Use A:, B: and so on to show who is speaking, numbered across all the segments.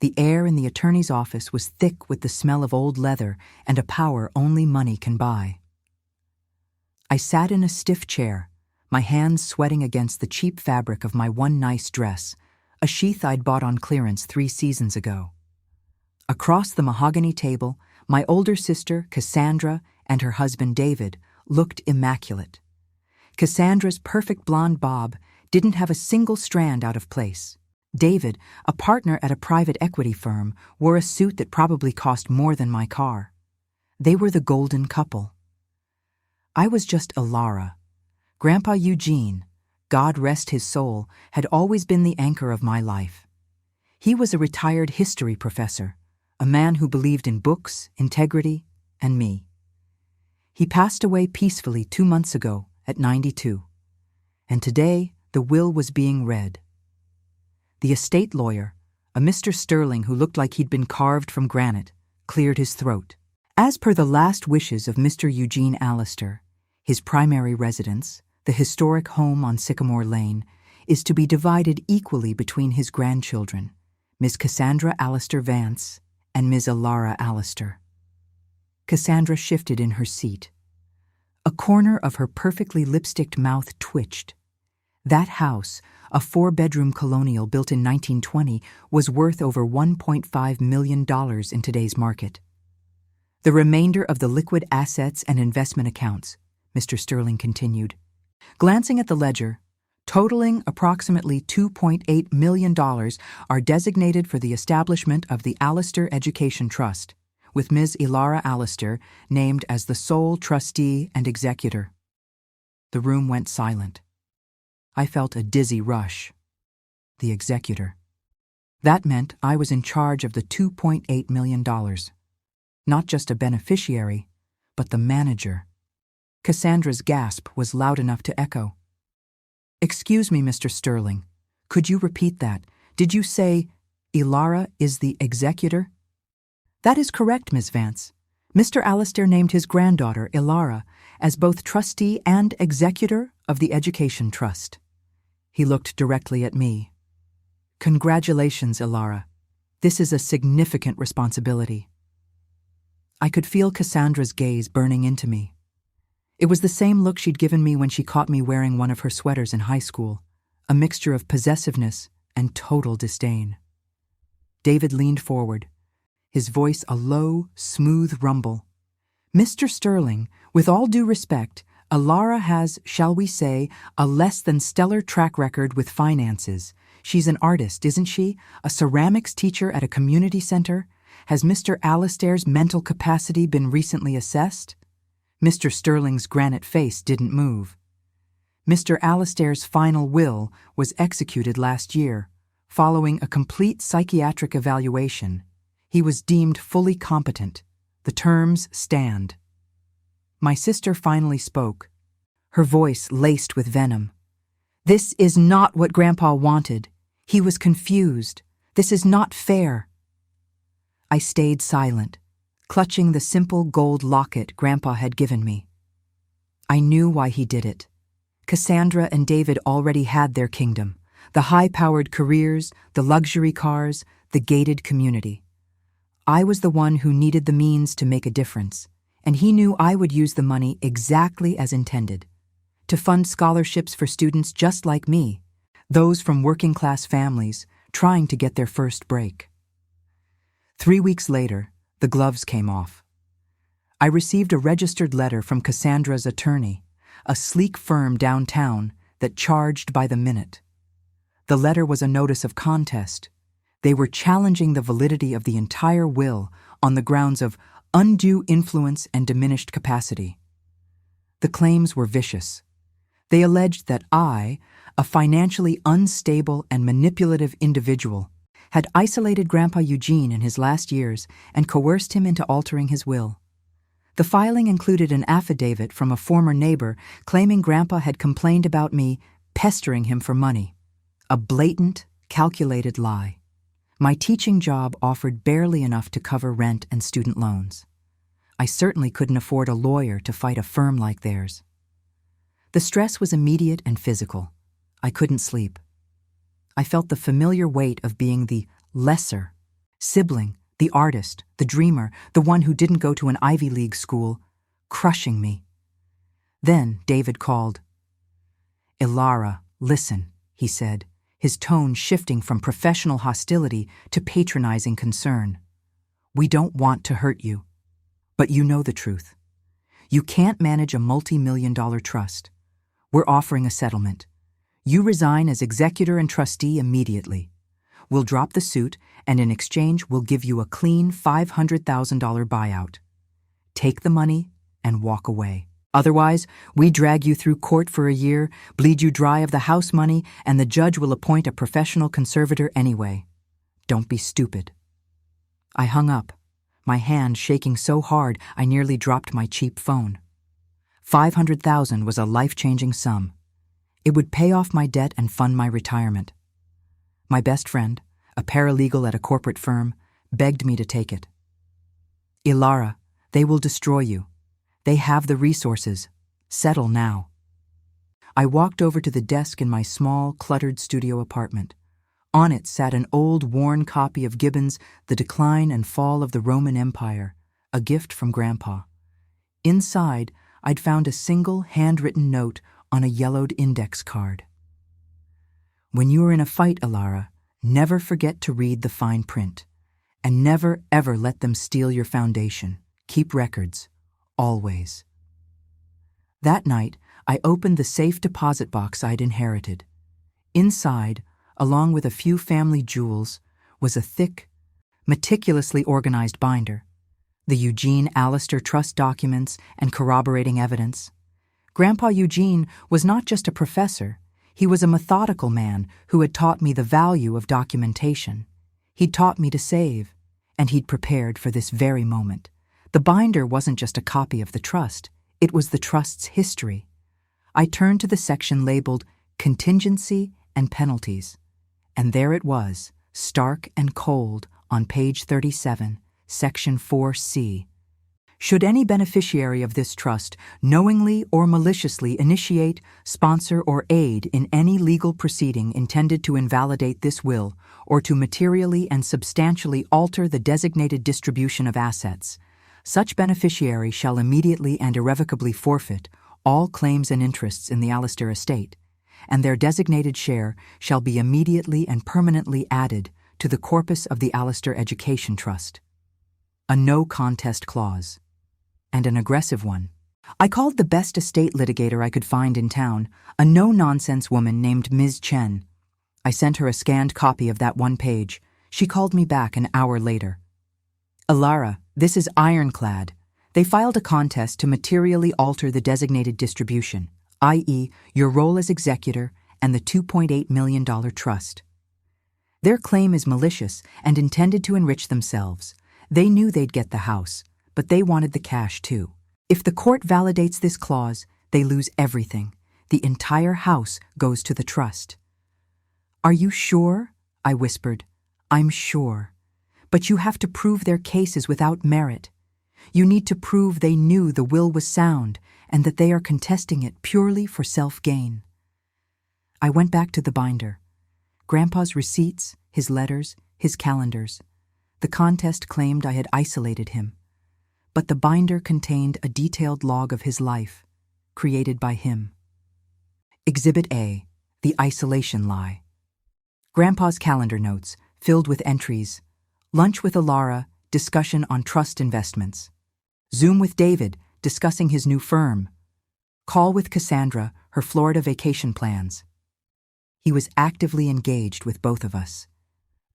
A: The air in the attorney's office was thick with the smell of old leather and a power only money can buy. I sat in a stiff chair, my hands sweating against the cheap fabric of my one nice dress, a sheath I'd bought on clearance 3 seasons ago. Across the mahogany table, my older sister, Cassandra, and her husband, David, looked immaculate. Cassandra's perfect blonde bob didn't have a single strand out of place. David, a partner at a private equity firm, wore a suit that probably cost more than my car. They were the golden couple. I was just Ilara. Grandpa Eugene, God rest his soul, had always been the anchor of my life. He was a retired history professor, a man who believed in books, integrity, and me. He passed away peacefully 2 months ago at 92, and today the will was being read. The estate lawyer, a Mr. Sterling who looked like he'd been carved from granite, cleared his throat. As per the last wishes of Mr. Eugene Allister, his primary residence, the historic home on Sycamore Lane, is to be divided equally between his grandchildren, Miss Cassandra Allister Vance and Ms. Ilara Allister. Cassandra shifted in her seat. A corner of her perfectly lipsticked mouth twitched. That house, a 4-bedroom colonial built in 1920, was worth over $1.5 million in today's market. The remainder of the liquid assets and investment accounts, Mr. Sterling continued, glancing at the ledger, totaling approximately $2.8 million, are designated for the establishment of the Allister Education Trust, with Ms. Ilara Allister named as the sole trustee and executor. The room went silent. I felt a dizzy rush. The executor. That meant I was in charge of the $2.8 million. Not just a beneficiary, but the manager. Cassandra's gasp was loud enough to echo. "Excuse me, Mr. Sterling. Could you repeat that? Did you say Ilara is the executor?" "That is correct, Ms. Vance. Mr. Allister named his granddaughter, Ilara, as both trustee and executor of the Education Trust." He looked directly at me. "Congratulations, Ilara. This is a significant responsibility." I could feel Cassandra's gaze burning into me. It was the same look she'd given me when she caught me wearing one of her sweaters in high school, a mixture of possessiveness and total disdain. David leaned forward, his voice a low, smooth rumble. "Mr. Sterling, with all due respect, Ilara has, shall we say, a less than stellar track record with finances. She's an artist, isn't she? A ceramics teacher at a community center? Has Mr. Allister's mental capacity been recently assessed?" Mr. Sterling's granite face didn't move. Mr. Allister's final will was executed last year, following a complete psychiatric evaluation. He was deemed fully competent. The terms stand. My sister finally spoke, her voice laced with venom. "This is not what Grandpa wanted. He was confused. This is not fair." I stayed silent, clutching the simple gold locket Grandpa had given me. I knew why he did it. Cassandra and David already had their kingdom, the high-powered careers, the luxury cars, the gated community. I was the one who needed the means to make a difference, and he knew I would use the money exactly as intended, to fund scholarships for students just like me, those from working-class families trying to get their first break. 3 weeks later, the gloves came off. I received a registered letter from Cassandra's attorney, a sleek firm downtown that charged by the minute. The letter was a notice of contest. They were challenging the validity of the entire will on the grounds of undue influence and diminished capacity. The claims were vicious. They alleged that I, a financially unstable and manipulative individual, had isolated Grandpa Eugene in his last years and coerced him into altering his will. The filing included an affidavit from a former neighbor claiming Grandpa had complained about me pestering him for money. A blatant, calculated lie. My teaching job offered barely enough to cover rent and student loans. I certainly couldn't afford a lawyer to fight a firm like theirs. The stress was immediate and physical. I couldn't sleep. I felt the familiar weight of being the lesser Sibling, the artist, the dreamer, the one who didn't go to an Ivy League school, crushing me. Then David called. "Ilara, listen," he said, his tone shifting from professional hostility to patronizing concern. "We don't want to hurt you, but you know the truth. You can't manage a multi-million-dollar trust. We're offering a settlement. You resign as executor and trustee immediately. We'll drop the suit, and in exchange we'll give you a clean $500,000 buyout. Take the money and walk away. Otherwise, we drag you through court for a year, bleed you dry of the house money, and the judge will appoint a professional conservator anyway. Don't be stupid." I hung up, my hand shaking so hard I nearly dropped my cheap phone. $500,000 was a life-changing sum. It would pay off my debt and fund my retirement. My best friend, a paralegal at a corporate firm, begged me to take it. "Ilara, they will destroy you. They have the resources. Settle now." I walked over to the desk in my small, cluttered studio apartment. On it sat an old, worn copy of Gibbon's The Decline and Fall of the Roman Empire, a gift from Grandpa. Inside, I'd found a single handwritten note on a yellowed index card. "When you are in a fight, Ilara, never forget to read the fine print. And never, ever let them steal your foundation. Keep records. Always." That night, I opened the safe deposit box I'd inherited. Inside, along with a few family jewels, was a thick, meticulously organized binder, the Eugene Allister Trust documents and corroborating evidence. Grandpa Eugene was not just a professor, he was a methodical man who had taught me the value of documentation. He'd taught me to save, and he'd prepared for this very moment. The binder wasn't just a copy of the trust, it was the trust's history. I turned to the section labeled Contingency and Penalties, and there it was, stark and cold, on page 37, section 4C. Should any beneficiary of this trust knowingly or maliciously initiate, sponsor, or aid in any legal proceeding intended to invalidate this will or to materially and substantially alter the designated distribution of assets, such beneficiary shall immediately and irrevocably forfeit all claims and interests in the Allister estate, and their designated share shall be immediately and permanently added to the corpus of the Allister Education Trust. A no-contest clause. And an aggressive one. I called the best estate litigator I could find in town, a no-nonsense woman named Ms. Chen. I sent her a scanned copy of that one page. She called me back an hour later. "Ilara, this is ironclad. They filed a contest to materially alter the designated distribution, i.e., your role as executor and the $2.8 million trust. Their claim is malicious and intended to enrich themselves. They knew they'd get the house, but they wanted the cash too. If the court validates this clause, they lose everything. The entire house goes to the trust." "Are you sure?" I whispered. "I'm sure. But you have to prove their case is without merit. You need to prove they knew the will was sound and that they are contesting it purely for self-gain." I went back to the binder. Grandpa's receipts, his letters, his calendars. The contest claimed I had isolated him. But the binder contained a detailed log of his life, created by him. Exhibit A, the isolation lie. Grandpa's calendar notes, filled with entries. Lunch with Ilara, discussion on trust investments. Zoom with David, discussing his new firm. Call with Cassandra, her Florida vacation plans. He was actively engaged with both of us.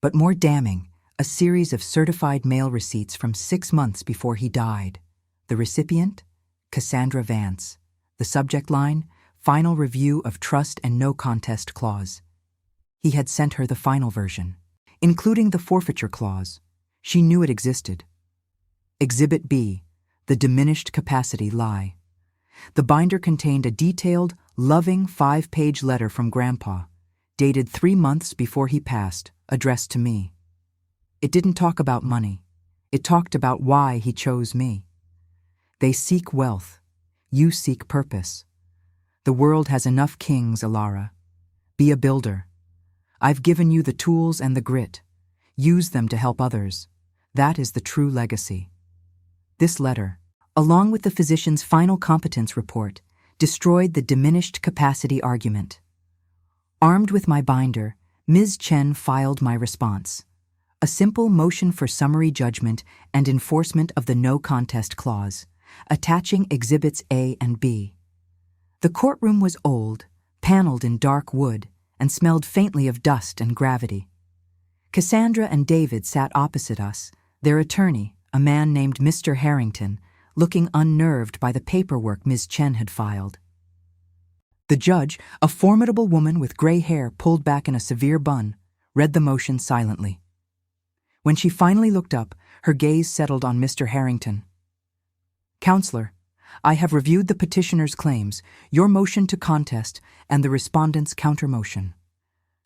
A: But more damning, a series of certified mail receipts from 6 months before he died. The recipient? Cassandra Vance. The subject line? Final review of trust and no contest clause. He had sent her the final version, including the forfeiture clause. She knew it existed. Exhibit B, the diminished capacity lie. The binder contained a detailed, loving 5-page letter from Grandpa, dated 3 months before he passed, addressed to me. It didn't talk about money. It talked about why he chose me. "They seek wealth. You seek purpose. The world has enough kings, Ilara. Be a builder. I've given you the tools and the grit. Use them to help others. That is the true legacy. This letter, along with the physician's final competence report, destroyed the diminished capacity argument. Armed with my binder, Ms. Chen filed my response. A simple motion for summary judgment and enforcement of the no contest clause, attaching Exhibits A and B. The courtroom was old, paneled in dark wood, and smelled faintly of dust and gravity. Cassandra and David sat opposite us, their attorney, a man named Mr. Harrington, looking unnerved by the paperwork Ms. Chen had filed. The judge, a formidable woman with gray hair pulled back in a severe bun, read the motion silently. When she finally looked up, her gaze settled on Mr. Harrington. "Counselor, I have reviewed the petitioner's claims, your motion to contest, and the respondent's counter-motion.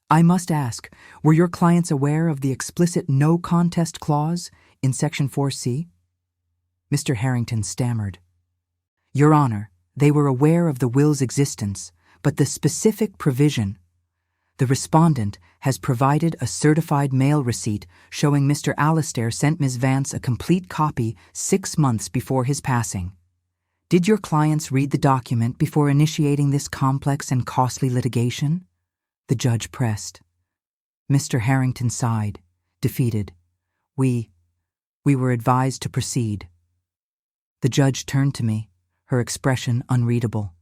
A: I must ask, were your clients aware of the explicit no contest clause in Section 4C? Mr. Harrington stammered. "Your Honor, they were aware of the will's existence, but the specific provision. The respondent has provided a certified mail receipt showing Mr. Alastair sent Ms. Vance a complete copy 6 months before his passing. Did your clients read the document before initiating this complex and costly litigation?" The judge pressed. Mr. Harrington sighed, defeated. We were advised to proceed." The judge turned to me, her expression unreadable.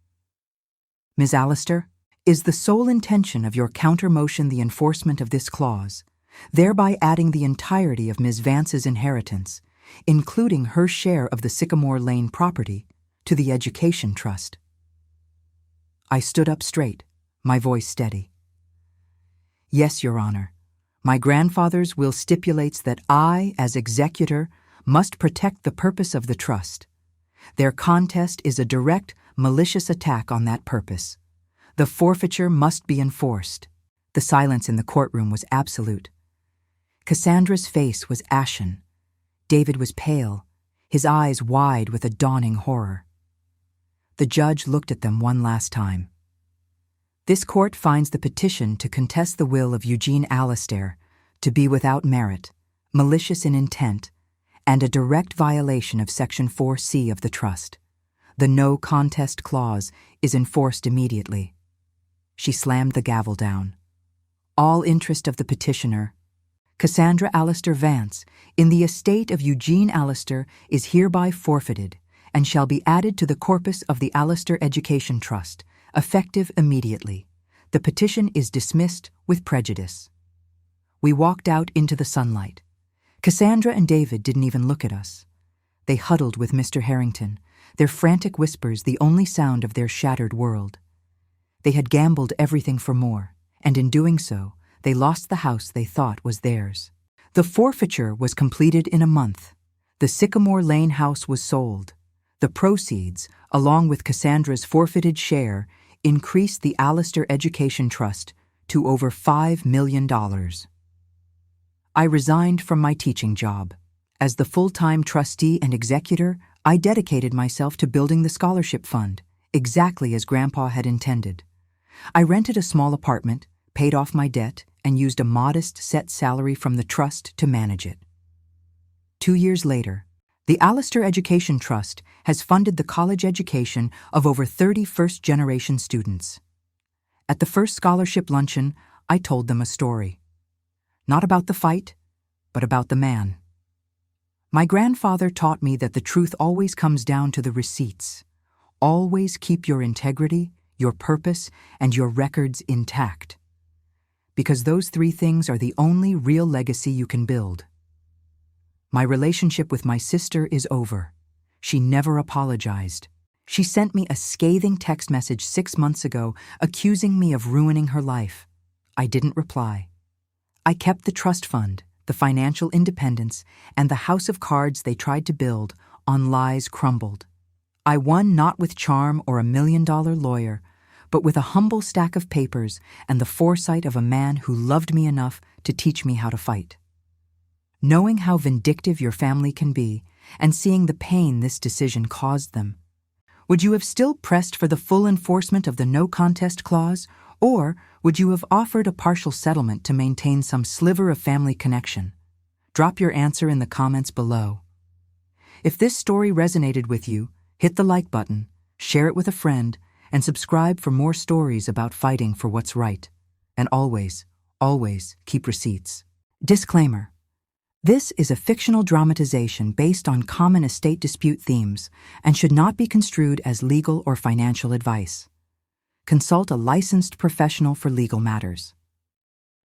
A: "Ms. Alastair, is the sole intention of your counter-motion the enforcement of this clause, thereby adding the entirety of Ms. Vance's inheritance, including her share of the Sycamore Lane property, to the Education Trust?" I stood up straight, my voice steady. "Yes, Your Honor. My grandfather's will stipulates that I, as executor, must protect the purpose of the trust. Their contest is a direct, malicious attack on that purpose. The forfeiture must be enforced." The silence in the courtroom was absolute. Cassandra's face was ashen. David was pale, his eyes wide with a dawning horror. The judge looked at them one last time. "This court finds the petition to contest the will of Eugene Alastair to be without merit, malicious in intent, and a direct violation of Section 4C of the trust. The no contest clause is enforced immediately." She slammed the gavel down. "All interest of the petitioner, Cassandra Alastair Vance, in the estate of Eugene Alastair is hereby forfeited and shall be added to the corpus of the Alastair Education Trust, effective immediately. The petition is dismissed with prejudice." We walked out into the sunlight. Cassandra and David didn't even look at us. They huddled with Mr. Harrington, their frantic whispers the only sound of their shattered world. They had gambled everything for more, and in doing so, they lost the house they thought was theirs. The forfeiture was completed in a month. The Sycamore Lane house was sold. The proceeds, along with Cassandra's forfeited share, increased the Alastair Education Trust to over $5 million. I resigned from my teaching job. As the full-time trustee and executor, I dedicated myself to building the scholarship fund, exactly as Grandpa had intended. I rented a small apartment, paid off my debt, and used a modest set salary from the trust to manage it. 2 years later, the Alastair Education Trust has funded the college education of over 30 first-generation students. At the first scholarship luncheon, I told them a story. Not about the fight, but about the man. My grandfather taught me that the truth always comes down to the receipts. Always keep your integrity, your purpose, and your records intact. Because those 3 things are the only real legacy you can build. My relationship with my sister is over. She never apologized. She sent me a scathing text message 6 months ago accusing me of ruining her life. I didn't reply. I kept the trust fund, the financial independence, and the house of cards they tried to build on lies crumbled. I won not with charm or a $1 million lawyer, but with a humble stack of papers and the foresight of a man who loved me enough to teach me how to fight. Knowing how vindictive your family can be, and seeing the pain this decision caused them, would you have still pressed for the full enforcement of the no contest clause, or would you have offered a partial settlement to maintain some sliver of family connection? Drop your answer in the comments below. If this story resonated with you, hit the like button, share it with a friend, and subscribe for more stories about fighting for what's right. And always, always keep receipts. Disclaimer. This is a fictional dramatization based on common estate dispute themes and should not be construed as legal or financial advice. Consult a licensed professional for legal matters.